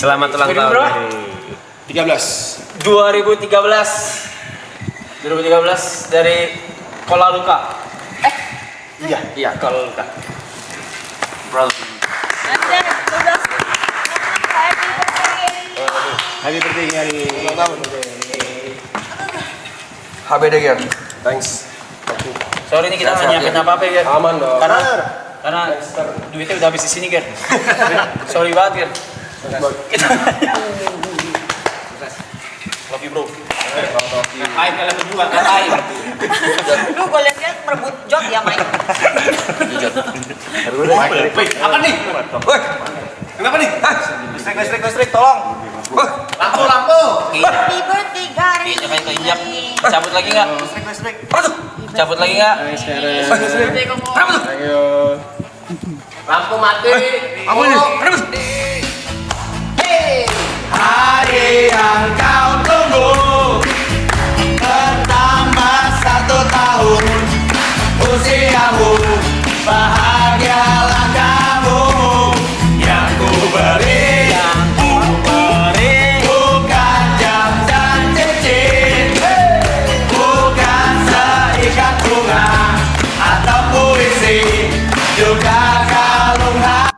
Selamat ulang tahun dari 2013 dari Kola Luka. Iya, Kola Luka. Bro. Happy birthday hari ulang tahun. HBD Ger. Thanks. Sorry nih kita nggak nyiapin apa-apa ya, Ger. Aman dong. Karena duitnya udah habis di sini, Ger. Sorry banget, Ger. Love you, bro. Ngapain kalian berdua? Ngapain? Lu gue liat merebut jok ya, Mike. Apa nih? Woi, kenapa nih? Listrik, tolong. Lampu. Happy birthday, Gary. Kayaknya kayak keinjak. Cabut lagi nggak? Listrik. Cabut lagi nggak? Kenapa tuh? Lampu mati. Apa ini? Hari yang kau tunggu bertambah 1 tahun usiamu, bahagialah kamu. Yang ku beri bukan jam dan cincin, bukan seikat bunga atau puisi, juga kalung hati.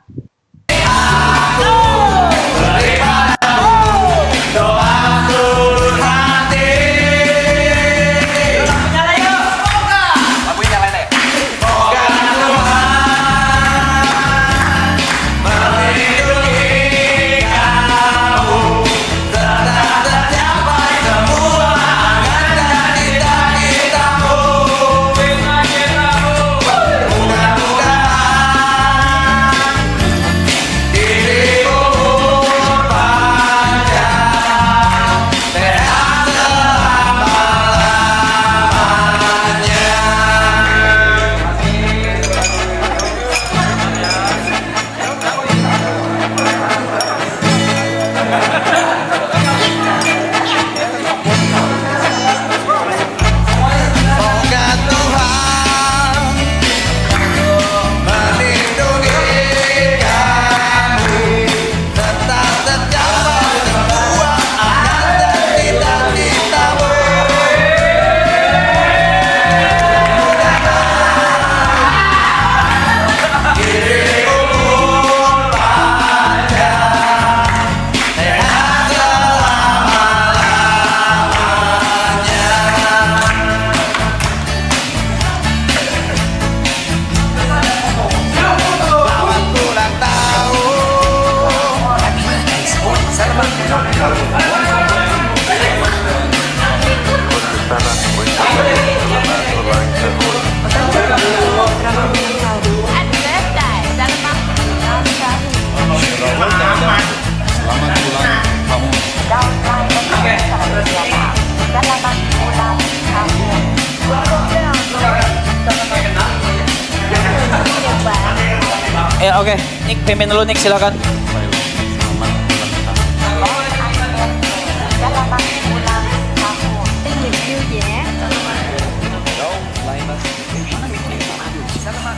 Oke. Nick, payment dulu, Nick, silakan.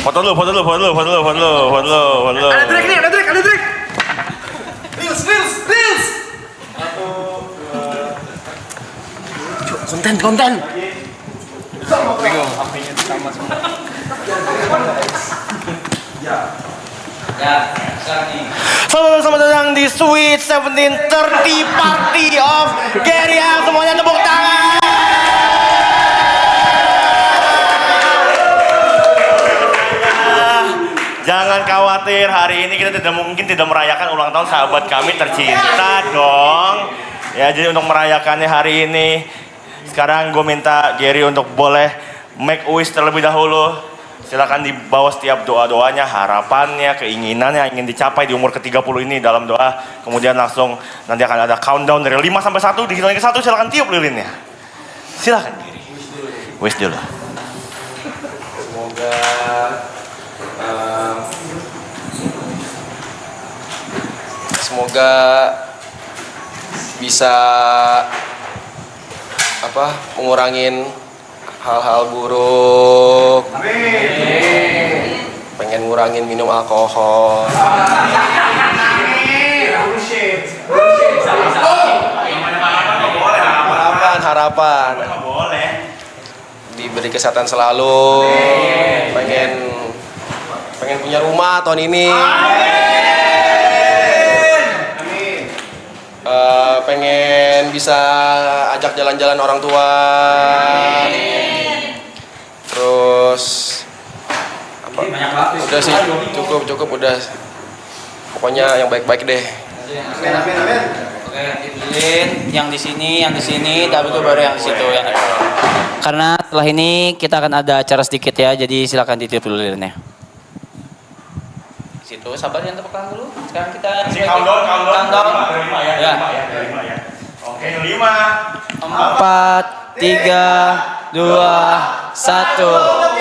Foto lu. Ada trik. Reels. Konten. Selamat datang di Sweet 17 30 Party of Gary. Semuanya tepuk tangan. Jangan khawatir, hari ini kita tidak merayakan ulang tahun sahabat kami tercinta dong. Ya, jadi untuk merayakannya hari ini, sekarang gue minta Gary untuk boleh make wish terlebih dahulu. Silakan dibawa setiap doa-doanya, harapannya, keinginannya yang ingin dicapai di umur ke-30 ini dalam doa. Kemudian langsung nanti akan ada countdown dari 5 sampai 1, dihitung ke 1 silakan tiup lilinnya. Silakan Gary. Wish dulu. Semoga bisa ngurangin hal-hal buruk. Amin. Pengen ngurangin minum alkohol. Amin. harapan? Nggak boleh. Diberi kesehatan selalu. Pengen punya rumah tahun ini. Pengen bisa ajak jalan-jalan orang tua. Terus apa? Udah sih, cukup udah. Pokoknya yang baik-baik deh. Oke, dipilihin yang di sini, tapi itu baru yang di situ ya. Karena setelah ini kita akan ada acara sedikit ya, jadi silakan dititip dulu lirinnya. Situ, sabar yang tepuk tangan dulu. Sekarang kita Countdown. Countdown. Lima ya. Ya. Lima ya. Oke, 5. 4, 3, 2, 1.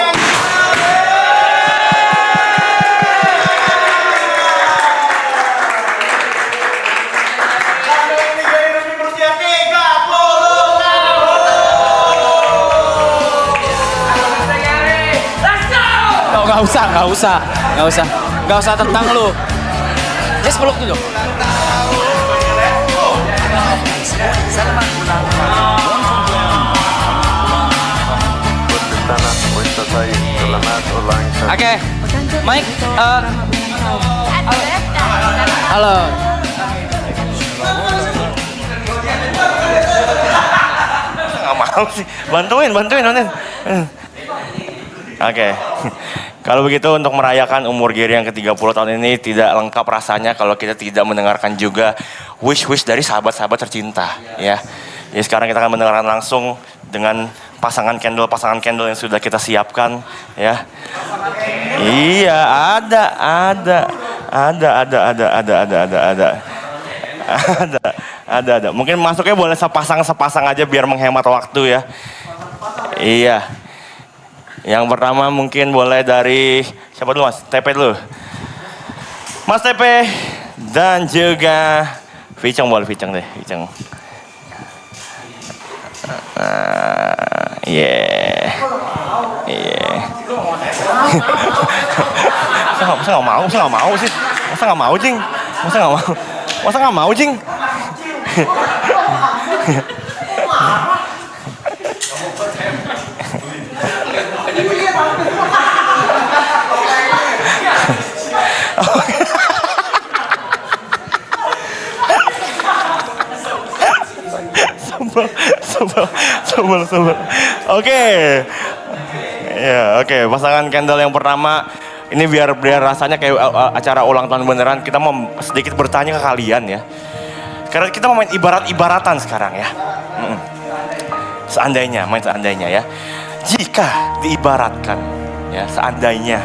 Gak usah tentang lu. Just peluk dulu. Oke, Mike, halo. Nggak mau sih. Bantuin. Oke. Kalau begitu untuk merayakan umur Gary yang ke-30 tahun ini tidak lengkap rasanya kalau kita tidak mendengarkan juga wish dari sahabat-sahabat tercinta ya. Jadi sekarang kita akan mendengarkan langsung dengan pasangan candle yang sudah kita siapkan ya. Iya, ada. Mungkin masuknya boleh sepasang aja biar menghemat waktu ya. Iya. Yang pertama mungkin boleh dari siapa dulu Mas? TP dulu. Mas TP dan juga Viceng boleh Viceng deh. Yeah. Masa nggak mau sih? Masa nggak mau, Jing? Sebel. Oke. Ya, oke. Pasangan candle yang pertama ini biar rasanya kayak acara ulang tahun beneran. Kita mau sedikit bertanya ke kalian ya. Karena kita mau main ibarat-ibaratan sekarang ya. Seandainya ya. Jika diibaratkan ya, seandainya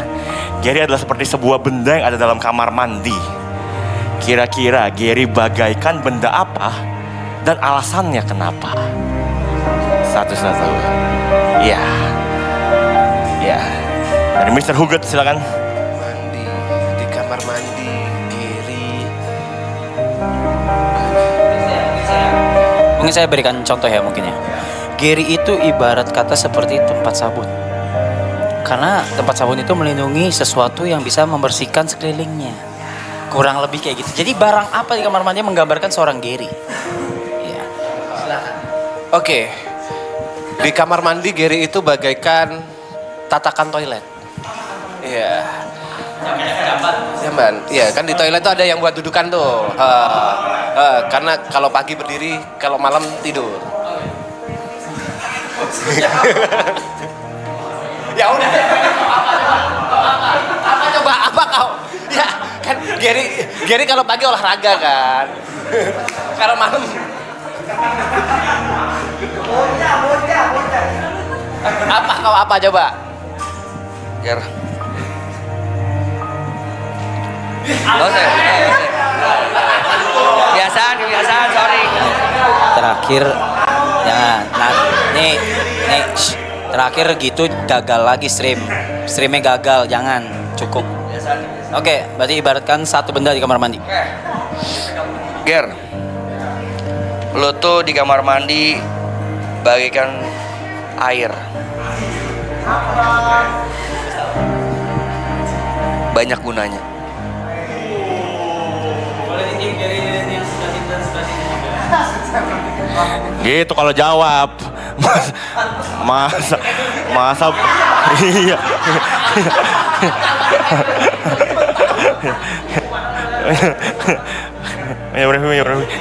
Gary adalah seperti sebuah benda yang ada dalam kamar mandi. Kira-kira Gary bagaikan benda apa dan alasannya kenapa? Satu-satu. Iya. Dari Mr. Hugot silakan. Mandi di kamar mandi, Gary. Mungkin saya berikan contoh ya mungkin ya. Gary itu ibarat kata seperti tempat sabun. Karena tempat sabun itu melindungi sesuatu yang bisa membersihkan sekelilingnya. Kurang lebih kayak gitu. Jadi barang apa di kamar mandi menggambarkan seorang Gary? Iya. Silakan. Oke. Di kamar mandi Gary itu bagaikan tatakan toilet. Iya. Jamban. Iya, kan di toilet tuh ada yang buat dudukan tuh. Karena kalau pagi berdiri, kalau malam tidur. Ya udah. Apa kau? Ya, kan Gary kalau pagi olahraga kan. Kalau malam apa coba? Ger. Kebiasaan, sorry. Terakhir jangan. Nah, nih, shh. Terakhir gitu gagal lagi streamnya gagal, jangan, cukup. Oke, berarti ibaratkan satu benda di kamar mandi. Ger, lo tuh di kamar mandi bagaikan air. Banyak gunanya. Gitu kalau jawab. Masa, masa, iya.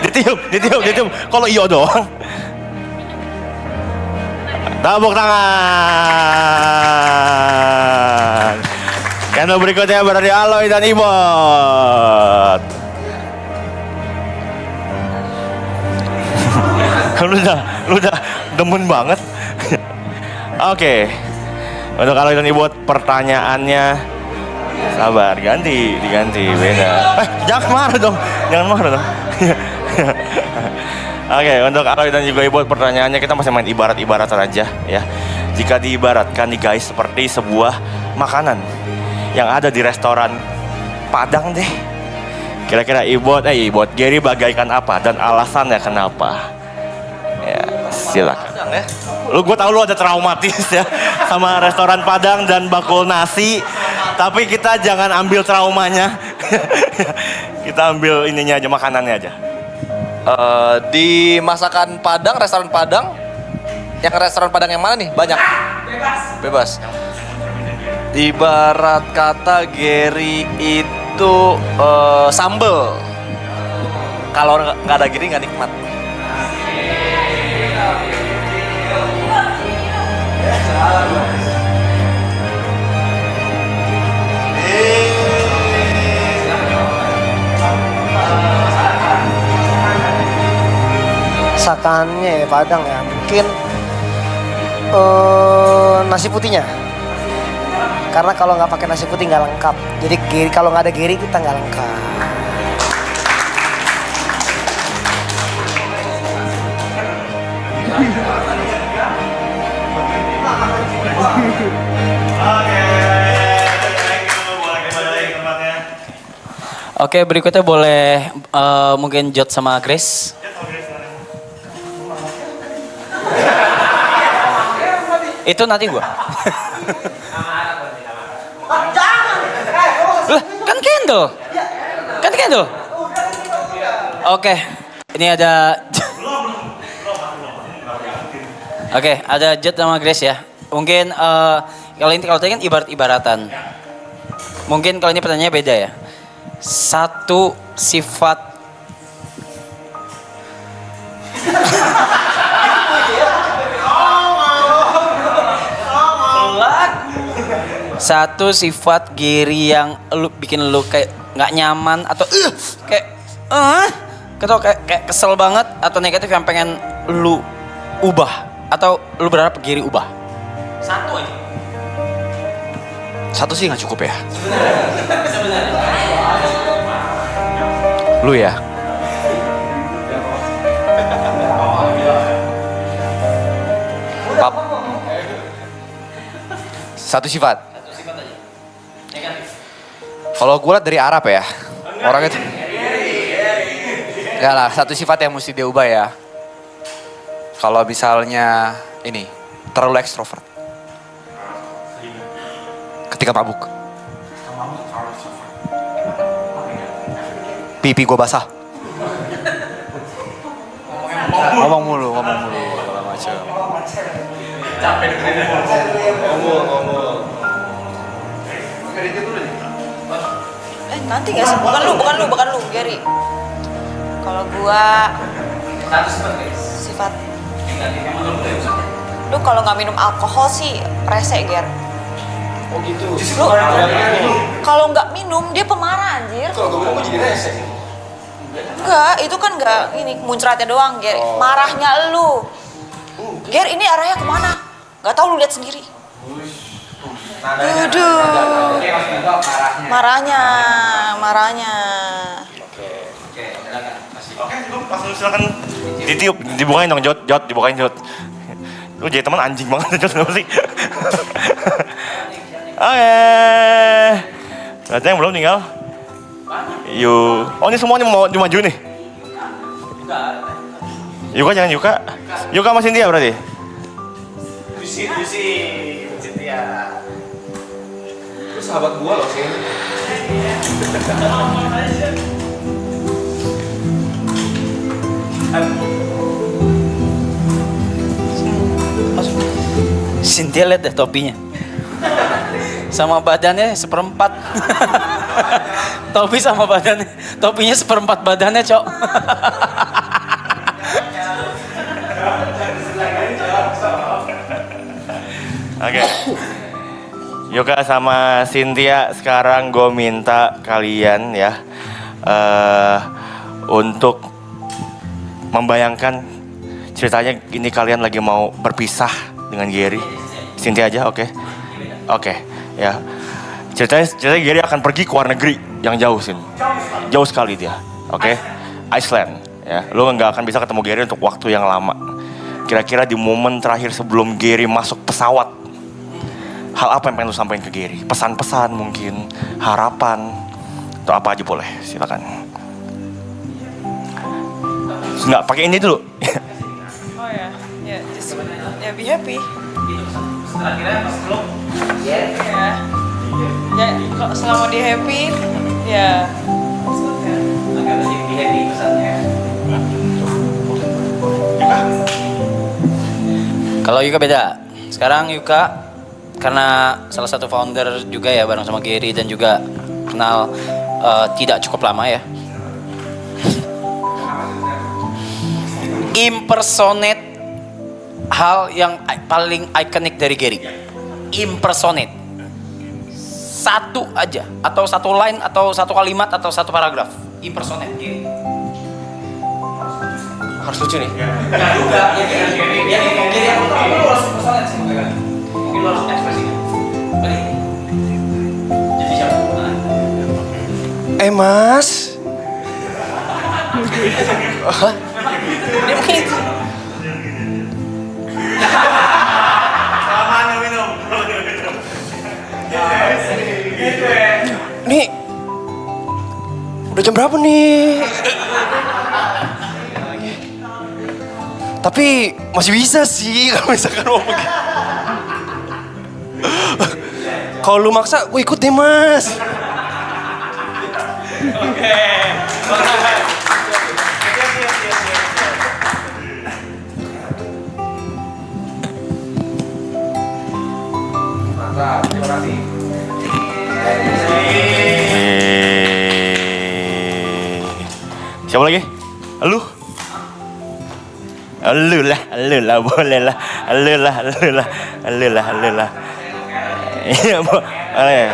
Ditiup. Kalau iyo doang. Tepuk tangan. Candle berikutnya berarti Aloy dan Ibot. Lu udah demen banget. Oke. Untuk Aloy dan Ibot pertanyaannya, sabar, diganti, beda. Jangan marah dong. Oke, untuk Aloy dan juga Ibot pertanyaannya, kita masih main ibarat-ibaratan aja ya. Jika diibaratkan nih guys seperti sebuah makanan yang ada di restoran Padang deh. Kira-kira Ibot, Gary bagaikan apa dan alasannya kenapa? Ya, silakan. Gue tau lu ada traumatis ya sama restoran Padang dan bakul nasi. Tapi kita jangan ambil traumanya. Kita ambil ininya aja, makanannya aja. Di masakan Padang, restoran Padang, yang restoran Padang yang mana nih? Banyak. Bebas. Ibarat kata Gary itu sambel. Kalau nggak ada Gary nggak nikmat. Masakannya ya Padang ya, mungkin nasi putihnya. Karena kalau nggak pakai nasi putih nggak lengkap. Jadi kalau nggak ada Gary kita nggak lengkap. Oke, berikutnya boleh mungkin Jod sama Grace. Itu nanti gua. Lah, kan candle. Oke, ini ada. Oke, ada Jod sama Grace ya. Mungkin kalau tadi kan ibarat-ibaratan. Mungkin kalau ini pertanyaannya beda ya. Satu sifat Gary yang lu bikin lu kayak nggak nyaman atau kayak kesel banget atau negatif yang pengen lu ubah atau lu berharap Gary ubah. Satu aja. Satu sih nggak cukup ya. Lu ya. Pap. Satu sifat. Kalau gue liat dari Arab ya, orang itu. Enggak lah, satu sifat yang mesti diubah ya. Kalau misalnya ini terlalu ekstrovert. Ketika mabuk. Pipi gue basah. Ngomong mulu segala macam. Nanti gak sih? Bukan lu, Gary. Kalau gua sifat lu kalau nggak minum alkohol sih rese, Ger. Oh gitu. Lu kalau nggak minum dia pemarah anjir. Kalau gue minum jadi rese. Enggak, itu kan nggak ini muncratnya doang, Ger. Marahnya lu. Ger, ini arahnya kemana? Gak tau, lu lihat sendiri. Aduh. Marahnya. Oke, langsung silakan ditiup, dibukain dong, Jod, dibukain Jod. Lu jadi teman anjing banget, Jod, kenapa sih? Oke. Berarti yang belum tinggal? Oh, ini semuanya mau dimaju nih? Yuka jangan Yuka. Yuka sama Cynthia berarti? Busit ya. Lu sahabat gua loh, Sin. Cynthia lihat deh topinya. Sama badannya seperempat. Topi sama badannya. Topinya seperempat badannya, Cok. Oke. Yuka sama Cynthia, sekarang gue minta kalian ya untuk membayangkan ceritanya ini kalian lagi mau berpisah dengan Gary. Cynthia aja, oke? Oke, ya. Ceritanya Gary akan pergi ke luar negeri yang jauh, Sin. Jauh sekali dia, oke? Iceland, ya. Lu nggak akan bisa ketemu Gary untuk waktu yang lama. Kira-kira di momen terakhir sebelum Gary masuk pesawat, hal apa yang pengen lu sampaikan ke Gary? Pesan-pesan mungkin, harapan, atau apa aja boleh, silakan. Nggak, pakai ini dulu. Oh ya, ya, just ya be happy. Ya, ya kalau selama dia happy, ya. Kalau Yuka beda. Sekarang Yuka karena salah satu founder juga ya bareng sama Gary dan juga kenal tidak cukup lama ya. Impersonate hal yang paling ikonik dari Gary. Impersonate. Satu aja atau satu line atau satu kalimat atau satu paragraf. Impersonate Gary. Harus lucu nih. Mas. Dia begitu. Nih. Udah jam berapa nih? Tapi masih bisa sih kalau misalkan mau pergi. Kalau lu maksa, gue ikut deh, Mas. Siapa lagi? Lu? Lu lah, boleh lah. Lu lah. Iya, boleh.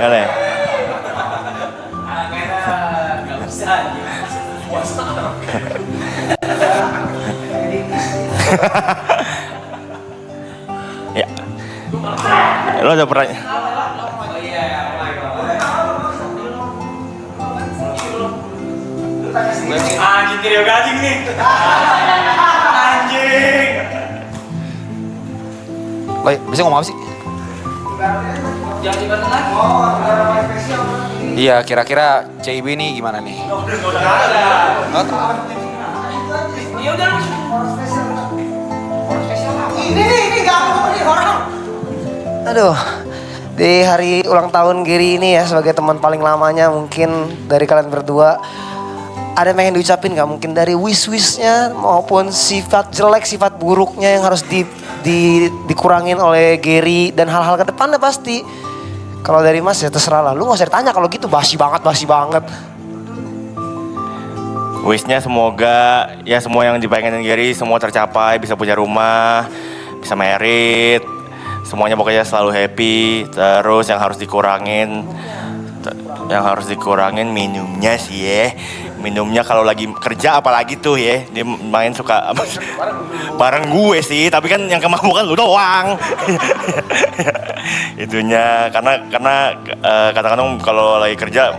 Ya. Lo ada pertanyaan? Anjing trio gading nih. Anjing. Baik, bisa ngomong apa sih? Iya, kira-kira CIB ini gimana nih? Aduh, di hari ulang tahun Gary ini ya sebagai teman paling lamanya mungkin dari kalian berdua ada yang pengen diucapin nggak? Mungkin dari wish-wishnya maupun sifat jelek, sifat buruknya yang harus dikurangin oleh Gary dan hal-hal ke depannya pasti. Kalau dari Mas ya terserah lah, lu gak usah ditanya kalau gitu basi banget. Wishnya semoga ya semua yang dipengenin Gary semua tercapai, bisa punya rumah, bisa merit, semuanya pokoknya selalu happy. Terus yang harus dikurangin minumnya sih ya. Minumnya kalau lagi kerja apalagi tuh ya, dia main suka bareng gue sih, tapi kan yang kemampuan lu doang. Itunya karena kadang-kadang kalau lagi kerja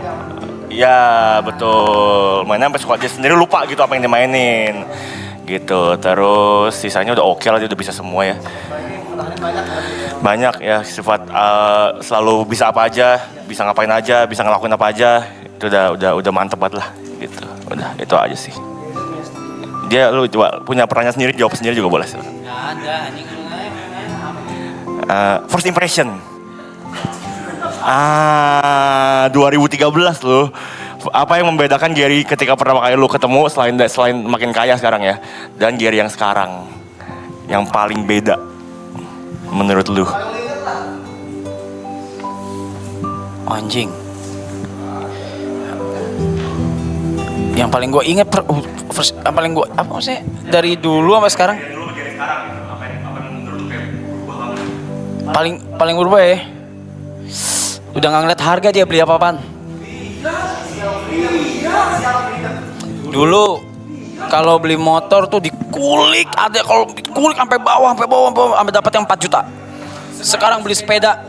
ya betul mainnya sampai suka dia sendiri lupa gitu apa yang dimainin gitu. Terus sisanya udah oke lah, dia udah bisa semua ya. Banyak ya sifat selalu bisa apa aja, bisa ngapain aja, bisa ngelakuin apa aja. Itu udah mantep banget lah gitu. Udah itu aja sih. Dia lu coba punya perannya sendiri, jawab sendiri juga boleh silakan. Nggak ada anjing. First impression. 2013 loh. Apa yang membedakan Gary ketika pertama kali lu ketemu selain makin kaya sekarang ya, dan Gary yang sekarang yang paling beda menurut lu? Anjing. Yang paling gue inget, yang paling gue apa sih dari dulu sampai sekarang? Paling berubah ya. Udah nggak ngeliat harga dia beli apa-apaan. Dulu kalau beli motor tuh dikulik, ada kalau dikulik sampai bawah sampai dapat yang 4 juta. Sekarang beli sepeda,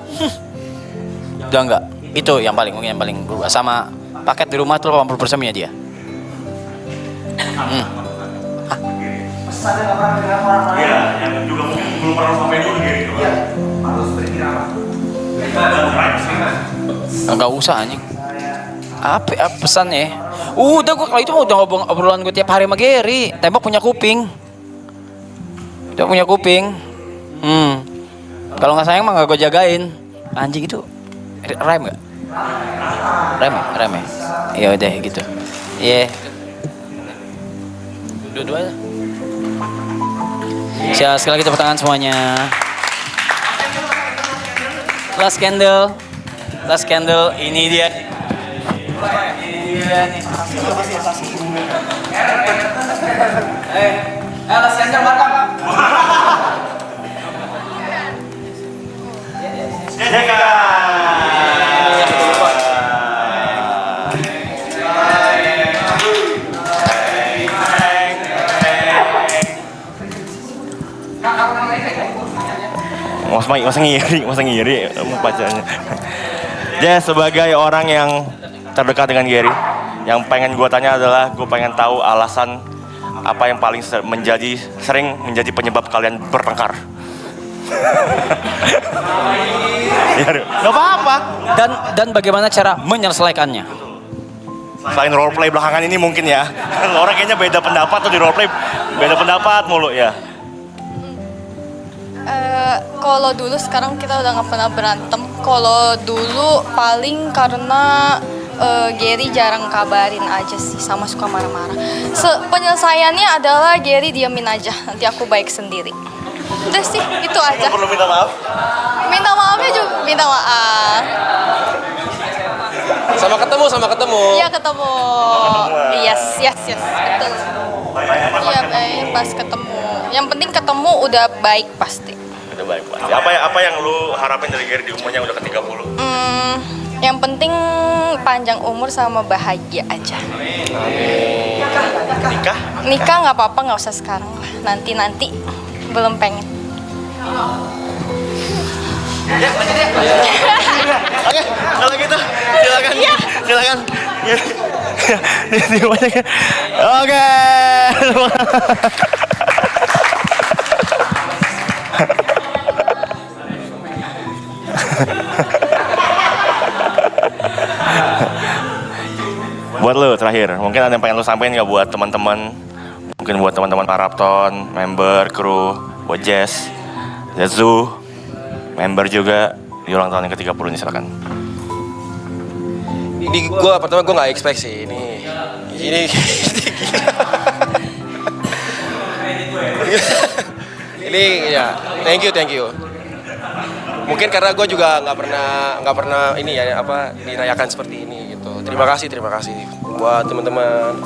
udah enggak. Itu yang paling mungkin yang paling berubah. Sama paket di rumah tuh 80% punya dia. Iya, yang juga mungkin belum pernah sampai dulu gitu. Iya, harus berkira apa? Enggak usah anjing. Apa pesannya? Udah gue kalau itu udah obrolan gue tiap hari sama Gary. Tembok punya kuping. Dia punya kuping. Kalau nggak sayang mah nggak gue jagain. Anjing itu rem nggak? Rem ya. Ya udah gitu. Iya. Dua-duanya. Sekali lagi tepuk tangan semuanya. Last candle, ini dia. Last candle makan. Masa ngiri bacanya. Jadi sebagai orang yang terdekat dengan Gary, yang pengen gue tanya adalah gue pengen tahu alasan apa yang paling sering menjadi penyebab kalian bertengkar. Ya, gak apa-apa. Dan bagaimana cara menyelesaikannya? Selain roleplay belakangan ini mungkin ya. Orang kayaknya beda pendapat tuh di roleplay, beda pendapat mulu ya. Kalau dulu, sekarang kita udah nggak pernah berantem. Kalau dulu paling karena Gary jarang kabarin aja sih, sama suka marah-marah. Penyelesaiannya adalah Gary diamin aja, nanti aku baik sendiri. Udah sih, itu aja. Perlu minta maaf? Minta maafnya juga, minta maaf. Sama ketemu. Iya ketemu. Yes, betul. Iya baik, pas ketemu. Yang penting ketemu udah baik pasti. Udah baik pasti. Apa yang lu harapin dari Gary di umurnya udah ke-30? Yang penting panjang umur sama bahagia aja. Nikah? Nikah nggak apa-apa, nggak usah sekarang lah. Nanti belum pengen. Oke, kalau gitu silakan. Oke. Buat lu terakhir, mungkin ada yang pengen lu sampein nggak buat teman-teman, mungkin buat teman-teman Parapton, member, kru, buat Jess, Zetsu, member juga di ulang tahun yang ke-30 ini, silakan. Ini pertama gue nggak expect sih ini ini ya thank you. Mungkin karena gue juga nggak pernah ini ya dirayakan seperti ini gitu. Terima kasih buat teman-teman,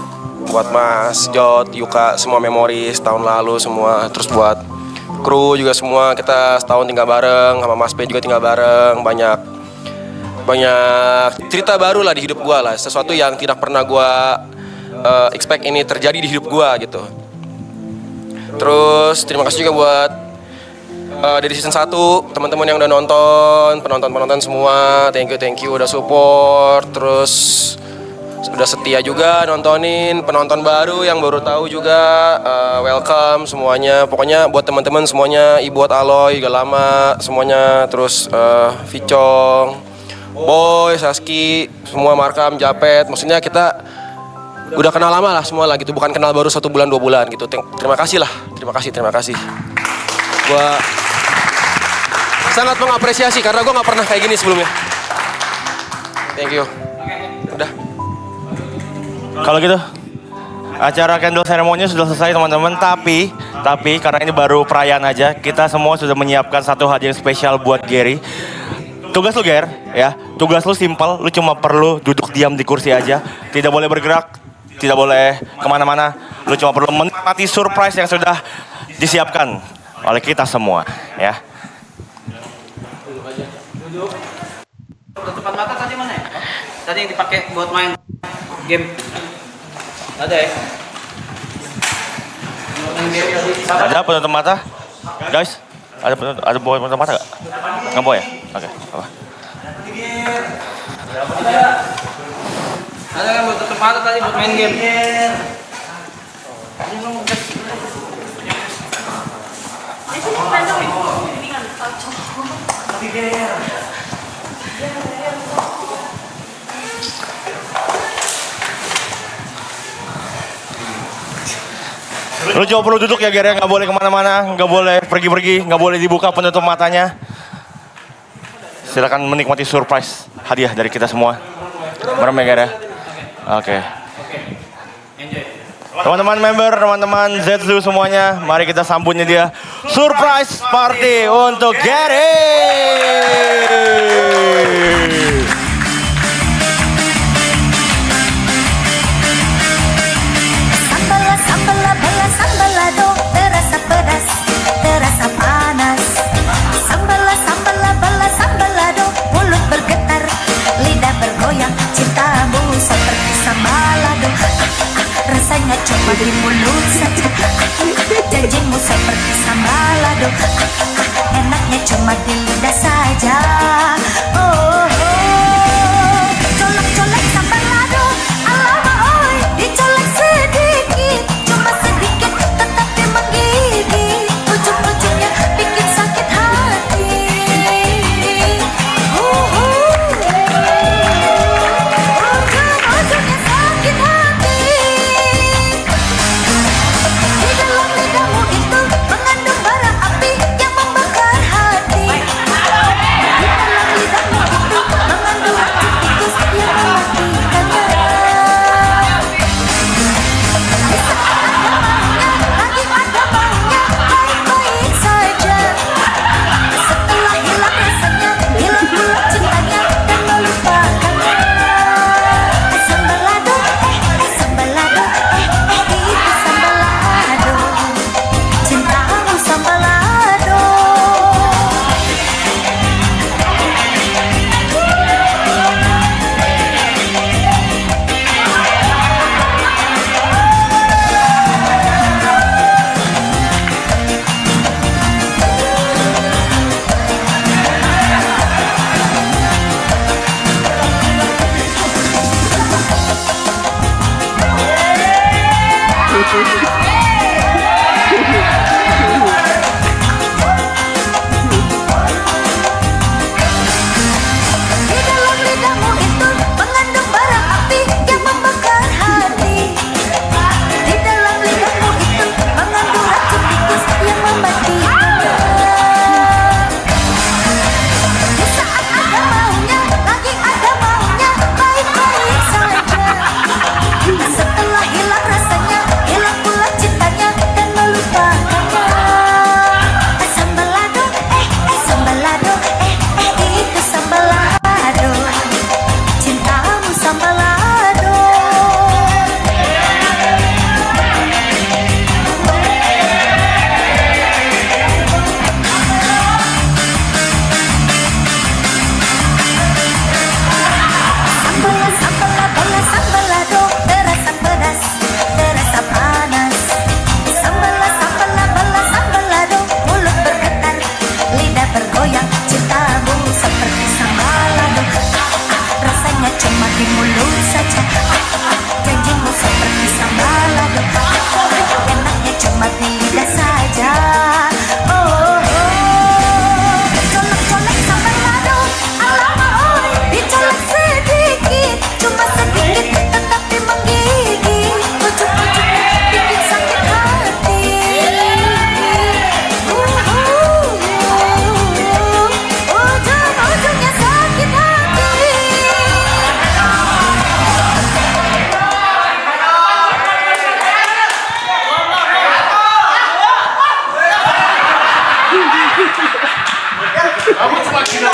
buat Mas Jod, Yuka, semua memoris tahun lalu semua. Terus buat kru juga semua, kita setahun tinggal bareng, sama Mas P juga tinggal bareng. Banyak cerita baru lah di hidup gue lah, sesuatu yang tidak pernah gue expect ini terjadi di hidup gue gitu. Terus terima kasih juga buat dari season 1 teman-teman yang udah nonton, penonton semua, thank you udah support, terus udah setia juga nontonin, penonton baru yang baru tahu juga welcome semuanya. Pokoknya buat teman-teman semuanya, Ibu buat Aloy udah lama semuanya, terus Vicong, Boy, Saski, semua Markam, Japet, maksudnya kita udah kenal lama lah semua lah gitu, bukan kenal baru 1 bulan 2 bulan gitu. Terima kasih. Gua sangat mengapresiasi karena gue nggak pernah kayak gini sebelumnya. Thank you. Udah. Kalau gitu, acara candle ceremony sudah selesai teman-teman. Tapi karena ini baru perayaan aja, kita semua sudah menyiapkan satu hadiah yang spesial buat Gary. tugas lu Ger, ya. Tugas lu simpel, lu cuma perlu duduk diam di kursi aja. Tidak boleh bergerak, tidak boleh kemana-mana. Lu cuma perlu menikmati surprise yang sudah disiapkan oleh kita semua, ya. Tutupan mata tadi mana ya? Tadi yang dipakai buat main game. Ada ya? Ada penutup mata? Guys, ada penutup mata gak? Nggak boleh ya? Oke, apa? Ada kan buat tutup mata tadi buat main game. Lu cuma perlu duduk ya Ger, ya. Nggak boleh kemana-mana, nggak boleh pergi-pergi, nggak boleh dibuka penutup matanya. Silakan menikmati surprise hadiah dari kita semua. Merem ya Ger ya. Oke. Teman-teman member, teman-teman Zetsu semuanya, mari kita sambutnya dia. Surprise party untuk Gary. Sambala, sambala, bala, sambalado, terasa pedas, terasa panas. Sambala, sambala, bala, sambalado, mulut bergetar, lidah bergoyang, cintamu seperti sambalado. Rasanya cuma di mulut saja, janjimu seperti sambalado. Enaknya cuma di lidah saja. Oh, oh. Colek-colek sambalado, alama oi, dicolek sedikit, cuma sedikit tetapi menggigit. Ujung-ujungnya bikin sakit hati. Ujung-ujungnya sakit hati. Di dalam lidahmu itu mengandung bara api yang membakar hati. Di dalam lidahmu itu mengandung racun tikus yang mematikannya. Di saat ada maunya, lagi ada maunya, baik-baik saja. Setelah hilang rasanya, hilang pula cintanya dan melupakannya. Sambalado, sambalado, itu sambalado. Cintamu sambalado. Di dalam lidahmu itu mengandung bara api yang membakar hati. Di dalam lidahmu itu mengandung racun tikus yang mematikannya. Di saat ada maunya, lagi ada maunya, baik-baik saja. Setelah hilang rasanya, hilang pula cintanya dan melupakannya. Sambalado, sambalado, itu sambalado. Cintamu sambalado. Sambala, sambala, bala, sambalado, terasa pedas, terasa panas. Sambala, sambala, bala, sambalado, mulut bergetar, lidah bergoyang, cintamu seperti sambalado. Rasanya cuma di mulut saja, janjimu seperti sambalado. Enaknya cuma di lidah saja. Oh, oh. Colek-colek sambalado, alama oi, dicolek sedikit, cuma sedikit tetapi menggigit. Ujung-ujungnya bikin sakit hati. Ujung-ujungnya sakit hati. Kamu cuma gila.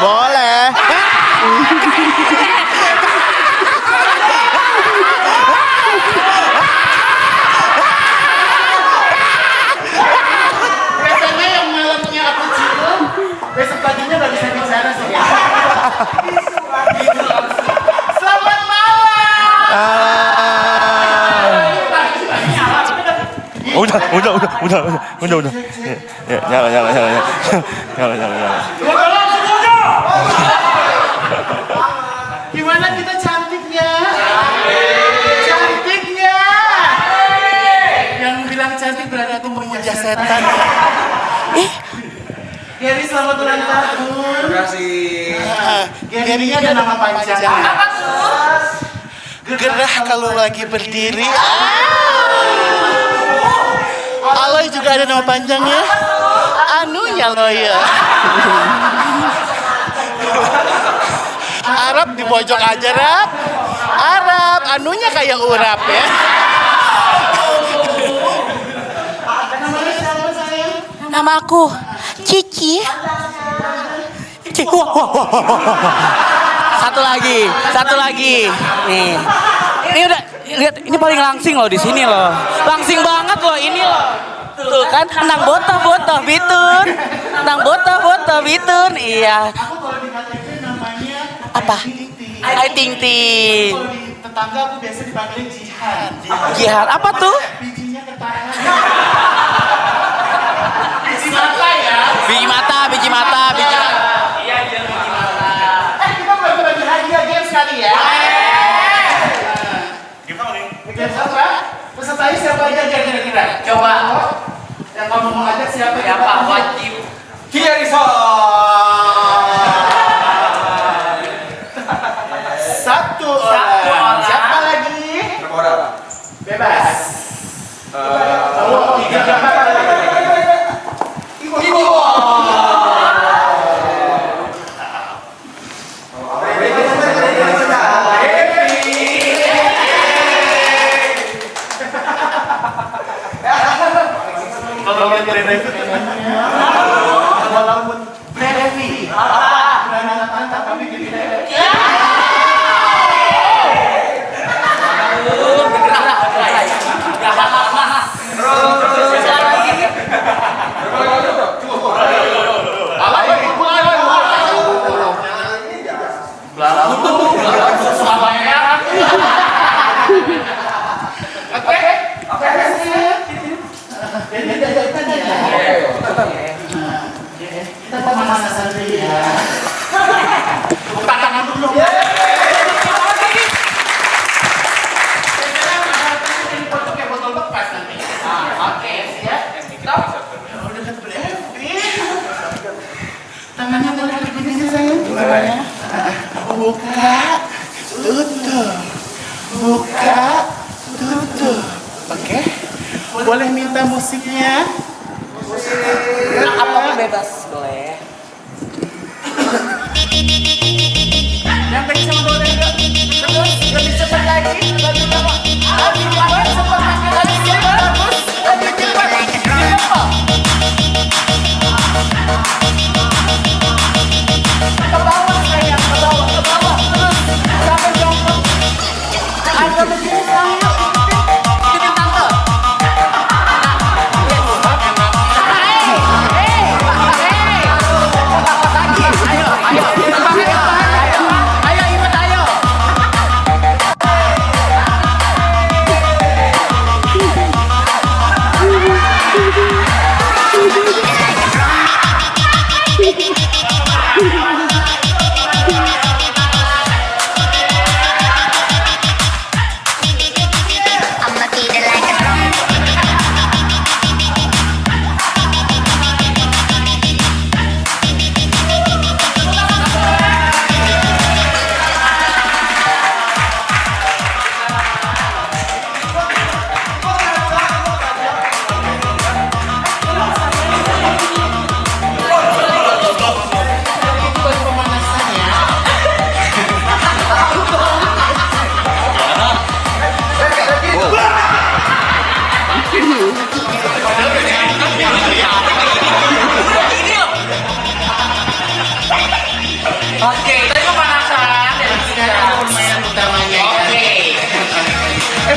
Boleh. Biasanya yang malamnya aku cium, besok paginya nggak bisa bicara sih. Selamat malam. Udah. Ya, nyala. Nyala. Gimana kita cantiknya? Cantiknya. Yang bilang cantik berarti itu memuja setan. Gary selamat ulang tahun. Terima kasih. Gary-nya ada nama panjangnya. Apa tuh? Gerah kalau lagi berdiri. Aloy juga ada nama panjangnya. Anunya Loya. Arab di pojok aja, Rap. Arab, anunya kayak urap ya. Namanya siapa sayang? Nama aku Cici. Satu lagi. Nih. Ini udah lihat, ini paling langsing loh di sini loh. Langsing banget loh ini loh. Tuh kan, nang botoh bitun. Nang botoh bitun. Iya. Aku kalau di KTP namanya Apa? Ai Ting Ting. Kalau di tetangga aku biasa dipanggilin Jihan. Jihad apa tuh? Bijinya ketahan. Biji mata ya. Biji mata. Iya, biji mata. Kita bagi-bagi hadiah game sekali ya. Game apa? Pesertanya siapa aja kira-kira? Coba. Yang kamu mau ajak siapa? Siapa? Wajib. Kierison. Satu orang. Siapa lagi? Berapa orang? Bebas. Ibu. Kalau lihat Brenda itu temanya walaupun Brevi apa? Tapi gini kita pemanasan dulu ya. Tepuk tangan dulu. Botol bekas nanti. Oke, siap. Udah dekat Brevi. Tangannya boleh begini sayang. Buka, tutup. Buka, tutup. Oke. Boleh minta musiknya? Apa bebas boleh. Yang kenceng boleh nggak? Terus lebih cepat lagi. Lebih cepat. Lebih cepat. Lebih cepat. Lebih cepat. Lebih cepat. Ke bawah sayang, ke bawah. Terus sampai jongkok. Agak begini sayang. Ikutin tante. Ayo, ikut ayo.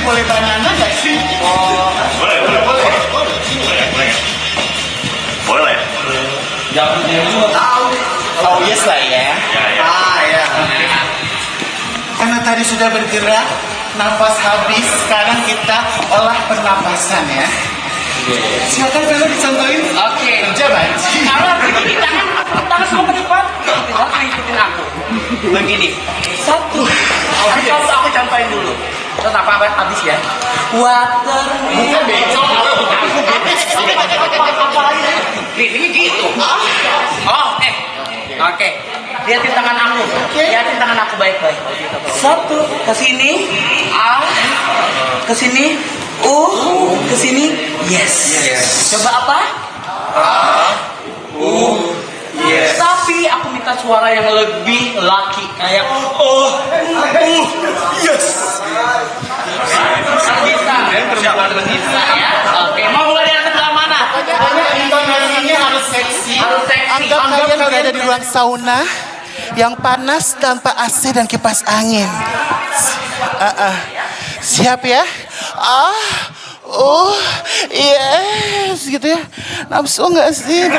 boleh banana nggak sih? Boleh. Boleh. Oh yes lah ya. Ya. Karena tadi sudah bergerak, nafas habis, sekarang kita olah pernapasan ya. Silakan Bella dicontohin. Oke. Kerja banci. Kalau begini tangan semua ke depan. Ikutin aku. Begini. Satu. Aku contohin dulu. Terus apa habis ya? Water. Bukan beco. Ini gitu. Oke. Lihatin tangan aku. Lihatin tangan aku baik-baik. Satu ke sini. Ke sini. Ke sini. Yes. Coba apa? Yes. Tapi aku minta suara yang lebih laki kayak yes. Bisa ya. Oke, mau mulai dari sebelah mana? Intonasinya harus seksi. Anggap kalian berada di ruang sauna yang panas tanpa AC dan kipas angin. Siap ya? Yes, gitu ya. Nafsu nggak sih?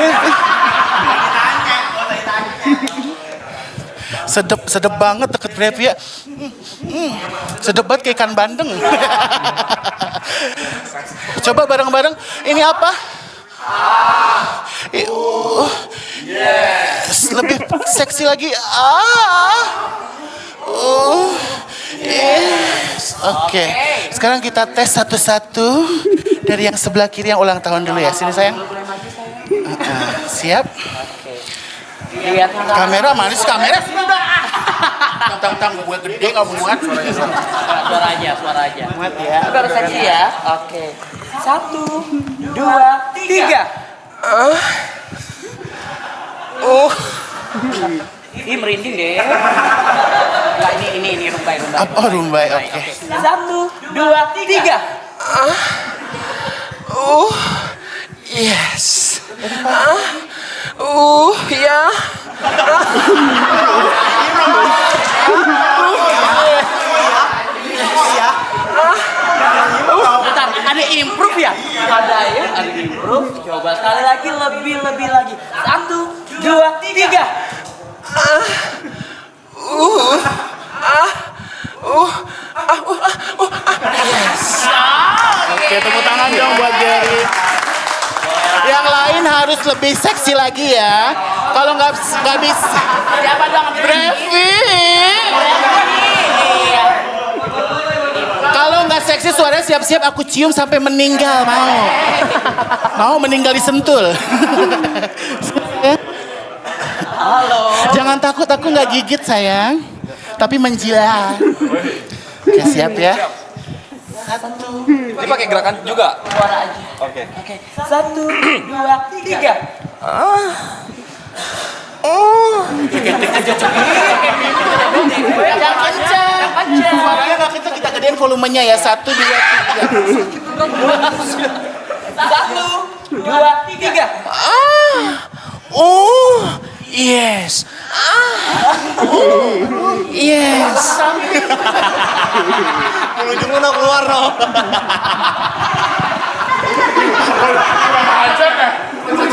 Sedep banget deket Brevi ya. Sedep banget kayak ikan bandeng. Coba bareng-bareng. Ini apa? Yes. Lebih seksi lagi. Yes. Oke. Sekarang kita tes satu-satu dari yang sebelah kiri yang ulang tahun dulu ya. Sini sayang. Siap. Lihat Kamera manis kamera. Tang gue gede nggak muat suaranya. Suara aja. Muat ya. Baru seksi ya. Oke. 1, 2, 3. Ih merinding deh. Enggak, ini rumbai. Oh rumbai, oke. 1, 2, 3. Yes. Ya. Bentar, ada improve ya? Ada improve. Coba sekali lagi, lebih lagi. 1, 2, 3. Oke, tepuk tangan dong buat Gary. Yang lain harus lebih seksi lagi ya. Kalau nggak bisa. Siapa dong? Brevi. Kalau nggak seksi suaranya siap-siap aku cium sampai meninggal mau meninggal di Sentul. Halo. Jangan takut, aku nggak gigit sayang, tapi menjilat. Oke, siap ya. Ini pakai gerakan juga. Suara aja. Oke. 1, 2, 3. Yang kencang. Suaranya nggak kencang, kita gedein volumenya ya. 1, 2, 3. 1, 2, 3. Yes. Yes. Ujungnya nak keluar no. Udah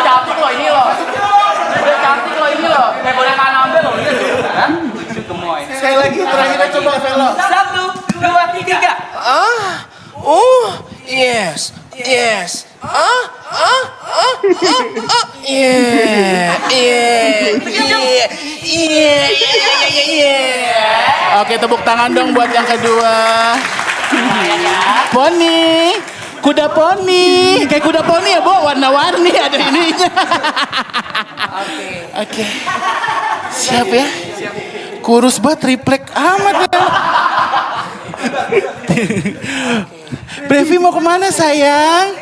cantik loh ini loh. Kayak boleh ambil loh. Kan? Gemoy. Sekali lagi terakhir coba Velo. 1, 2, 3. Yes. Oke, tepuk tangan dong buat yang kedua. Poni. Kuda poni. Kayak kuda poni ya, Bo. Warna-warni ada ininya. Oke. Siap ya? Kurus banget, triplek amat ya. Brevi mau kemana sayang?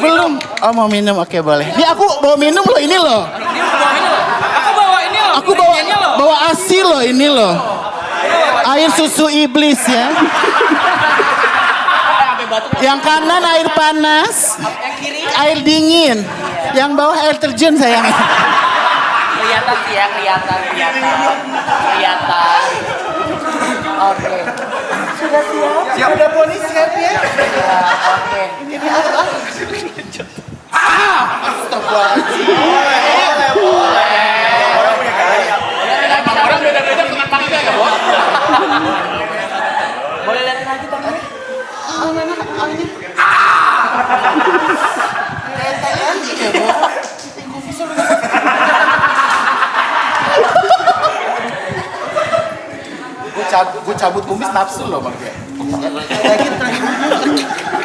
Belum. Oh mau minum, oke boleh. Ini aku bawa minum loh, ini loh. Aku bawa ini loh. Aku bawa ASI loh, ini loh. Air susu iblis ya. Yang kanan air panas, air dingin. Yang bawah air terjun sayang. Kelihatan sih ya, kelihatan. Oke. Sudah siap? Siap. Sudah Boni siap ya? Ya, oke. Ini Astagfirullahaladzim. Boleh. Orang beda-beda dengan panggil ya, Bos. Boleh lihatin lagi tangannya? Gue cabut kumis nafsu loh Bang Ge.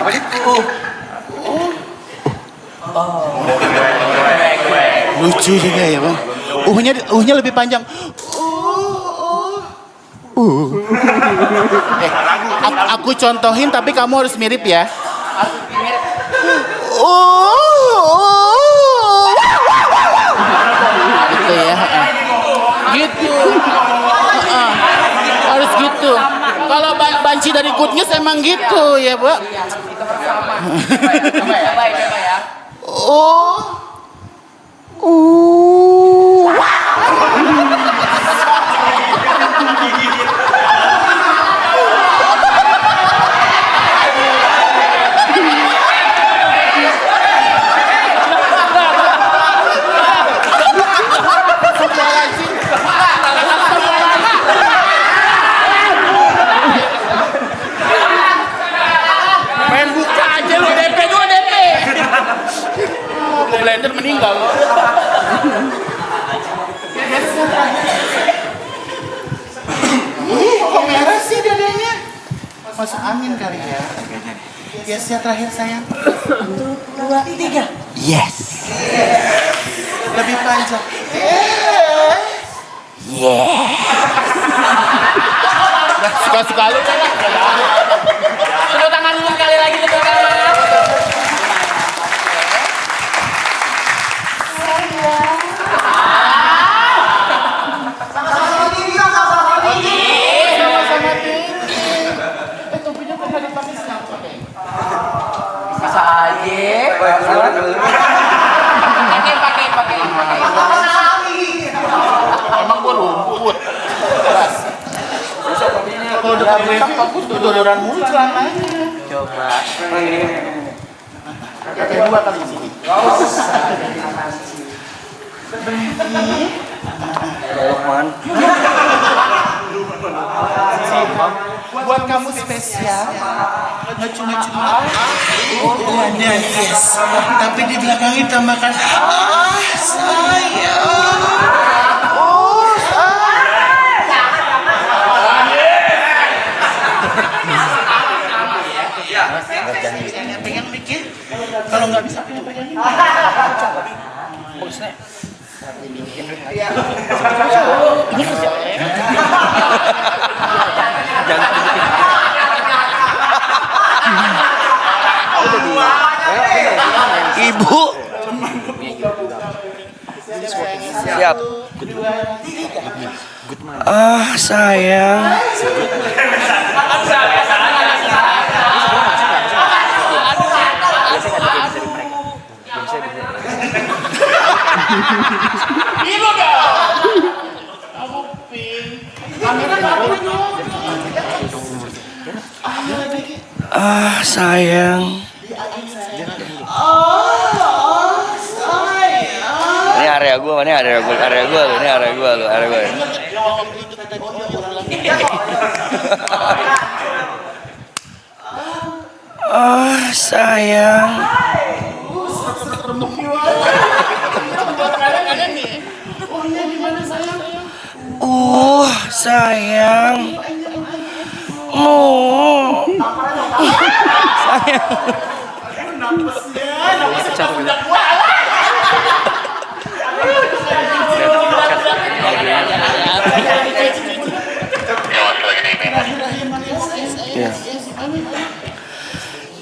Apa itu? Lucu juga ya Bang. Uhnya lebih panjang. Aku contohin tapi kamu harus mirip ya. Gitu ya. Gitu. Harus gitu. Kalau banci dari Good News emang gitu ya, Bu. Coba ya. Main buka aja lu, DP dulu DP. Blender meninggal loh. Kok merah sih dadanya? Masuk angin kali ya. Yes ya terakhir sayang. 1, 2, 3. Yes. Lebih panjang. Suka-suka lu kan? Tepuk tangan dulu sekali lagi, tepuk tangan. Sama-sama tinggi. Sama-sama tinggi. Topinya kok nggak dipakai siapa? Bisa aja. Pakai. Emang gua rumput. Kalau udah berisik, bagus tuh dodoran mulu celananya. Coba. Pakai 2 kali di sini. Lukman. Buat kamu spesial. Cuma. Dan yes. Tapi di belakangnya tambahkan sayang. Pegang mikir. Kalau nggak bisa pegang. Bagusnya. Ini kerja. Ibu. Siap. Sayang. Ibu dong. Kamu pink. Sayang. Ini area gua lu. Sayang. Sayang.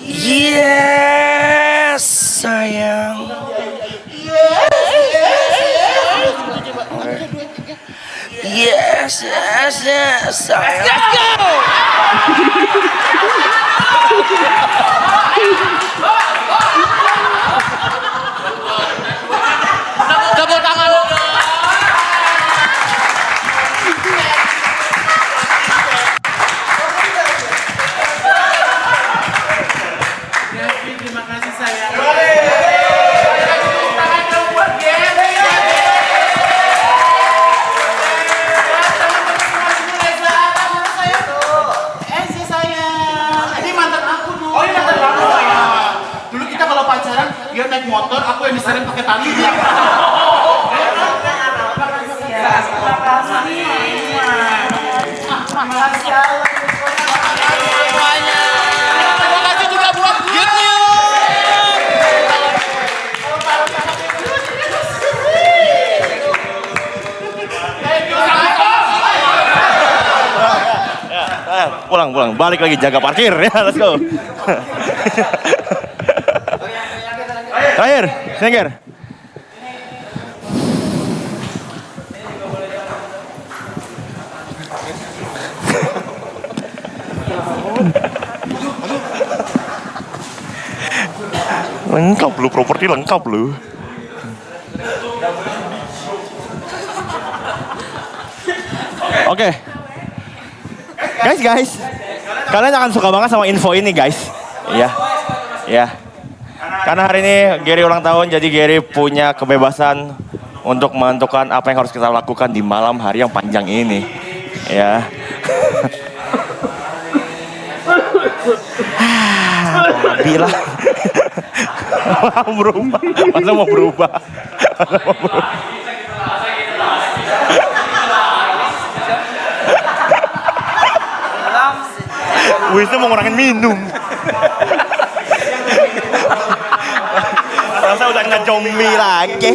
Yes, sayang. Yes, sayang. Let's go! Tepuk tangan dulu. Oke. pulang. Balik lagi jaga parkir ya, let's go. Terakhir, Sengger. Lengkap lu, properti lengkap lu. Oke. Guys. Kalian akan suka banget sama info ini, guys. Iya. Karena hari ini Gary ulang tahun, jadi Gary punya kebebasan untuk menentukan apa yang harus kita lakukan di malam hari yang panjang ini. Ya. Bilang. Masa mau berubah. Wisnu mau ngurangin minum. Masa udah ngejombi lagi.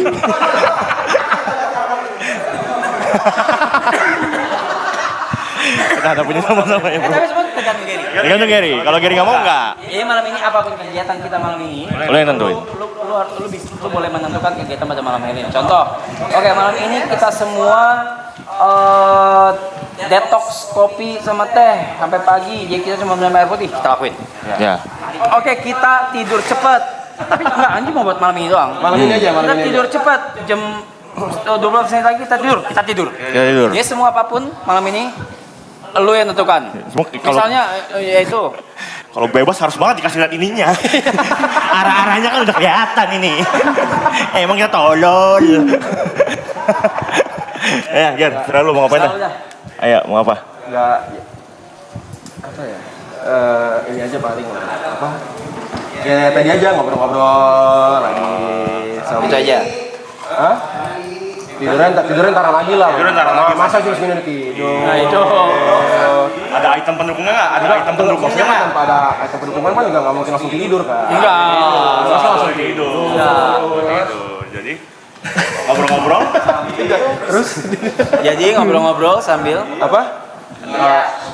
Kita hadapinnya sama-sama ya, bro. Tapi semua tergantung Gary. Tergantung Gary. Kalau Gary nggak mau nggak? Jadi malam ini apapun kegiatan kita malam ini, Lo yang nentuin. lu boleh menentukan kegiatan pada malam ini. Contoh, oke malam ini kita semua detox kopi sama teh sampai pagi. Jadi kita cuma minum air putih, kita lakuin. Ya. Oke, kita tidur cepet. Tapi enggak, anjing mau buat malam ini doang. Malam ini aja, malam Kita ini tidur cepet, jam 12 menit lagi kita tidur. Kita tidur. Jadi semua apapun malam ini, lu yang tentukan. Misalnya, ya itu. Kalau bebas harus banget dikasih lihat ininya. Arah-arahnya kan udah kelihatan ini. Emang kita tolol. Ya, Ger, serah lu mau ngapain dah? Ayo, mau apa? Enggak, apa ya? Ini aja paling apa? Kayak tadi aja ngobrol-ngobrol lagi sama. Itu aja. Hah? Tiduran ntar lagi lah. Tiduran ntar lagi. Masa sih segini tidur? Nah itu. Ada item pendukungnya nggak? Ada item pendukungnya nggak? Tanpa ada item pendukung kan juga nggak mungkin langsung tidur kan? Enggak. Langsung tidur. Jadi ngobrol-ngobrol. Terus? Jadi ngobrol-ngobrol sambil Apa?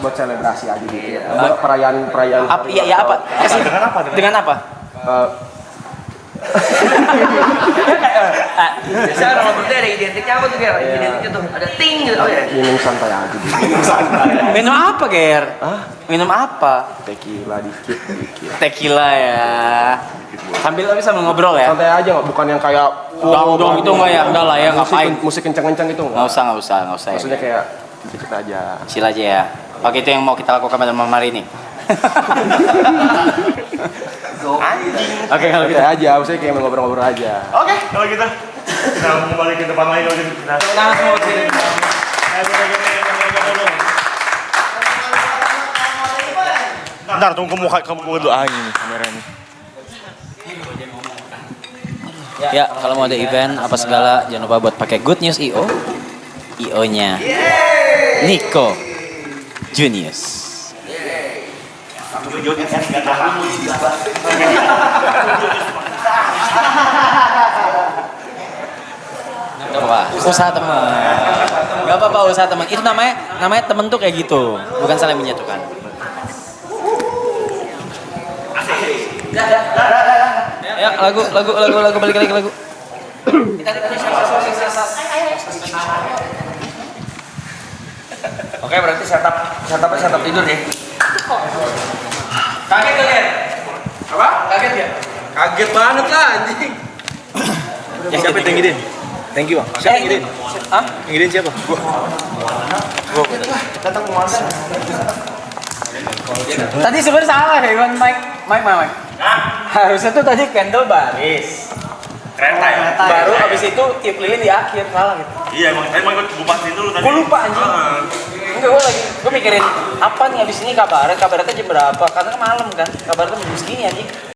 Buat selebrasi aja gitu. Buat perayaan. iya apa? Dengan apa? Dengan apa? Biasa orang ngobrol ada identiknya apa tuh Ger? Identiknya tuh ada ting gitu. Oh ya. Minum santai aja gitu. Minum apa, Ger? Minum apa? Tequila dikit. Tequila ya. Sambil ngobrol ya. Santai aja, bukan yang kayak Dong itu enggak ya, enggak lah ya, ngapain? Musik kencang-kencang itu Enggak usah ya. Maksudnya kayak dikit aja. Chill aja ya. Oke, itu yang mau kita lakukan pada malam hari ini. Oke, kalau kita aja, maksudnya kayak ngobrol-ngobrol aja. Oke, kalau gitu. Kita kembali ke depan lagi kalau gitu. Tangan semua ke sini. Ntar tunggu muka kamu doa ini kamera ini. Ya, kalau mau ada event apa segala jangan lupa buat pakai Good News IO. IO-nya Nico Junius. Wah, usaha teman. Gak apa-apa usaha teman. Itu namanya temen tuh kayak gitu, bukan saling menyatukan. Ya, lagu balik lagi ke lagu. Oke, berarti setup tidur deh. Kaget tuh Ger? Apa? Kaget ya? Kaget banget lah anjing. Siapa yang ngidin? Thank you, Bang. Siapa yang ngidin? Hah? Yang ngidin siapa? Gua. Tadi sebenarnya salah ya, Mike. Harusnya tuh tadi candle baris. Kereta ya? Baru abis itu tiup lilin di akhir, salah gitu. Iya, emang gue pastiin dulu tadi. Gue lupa anjing. Enggak, gue mikirin apa nih abis ini kabaret jam berapa? Karena malam kan, kabaretnya jam segini anjing.